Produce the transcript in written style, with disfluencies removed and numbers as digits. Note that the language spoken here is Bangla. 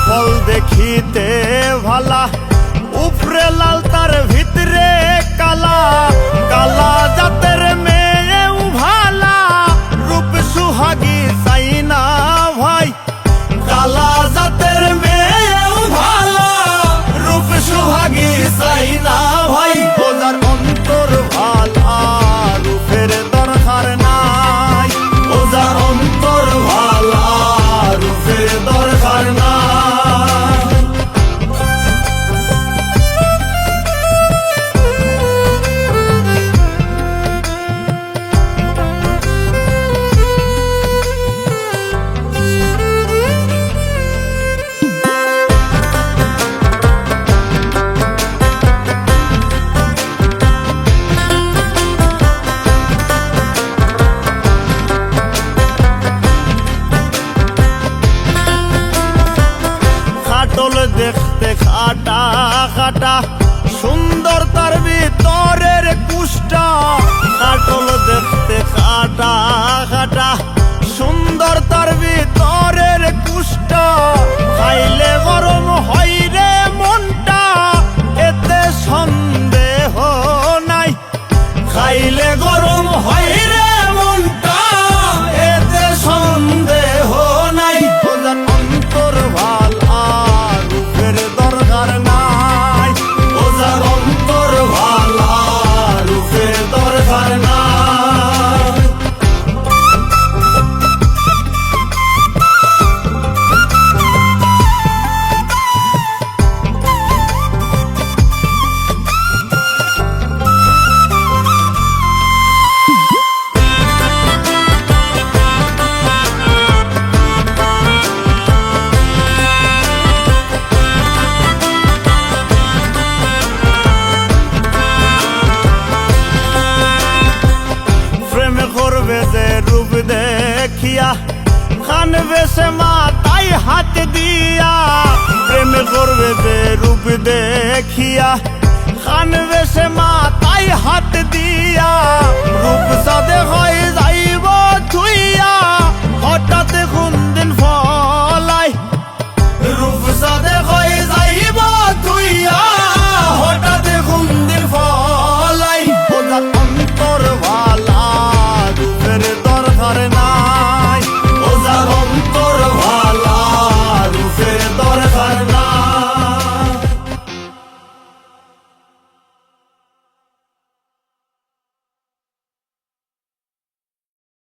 ফল দেখিতে ভালা, উপরে লাল তার ভিতরে কালা। কালা জাতের মেয়েও ভালা, রূপ সুহাগী চাই না ভাই। কালা জাতের মেয়েও ভালা, রূপ সুহাগী চাই না ভাই। ওজার অন্তর ভালা, রূপের দরকার নাই। ওজার অন্তর ভালা, রূপের দরকার নাই। কাটল দেখতে খাটা খাটা, সুন্দর তার ভিতরের কুষ্টা। কাটল দেখতে খাটা খাটা, সুন্দর তার ভিতরের কুষ্টা। খাইলে গরম হয় রে মনটা, এতে সন্দেহ নাই। খাইলে গরম হয় রে মনটা, এতে সন্দেহ নাই। ওজার অন্তর ভালা, রূপের দরকার নাই। ওজার অন্তর ভালা, রূপের দরকার নাই। করবে যে রূপ দেখিয়া, খান বেশে মাথায় হাত দিয়া। প্রেম করবে যে রূপ দেখিয়া, খান বেশে মাথায় হাত দিয়া। রূপ সাদে হয় যাইব ধুইয়া,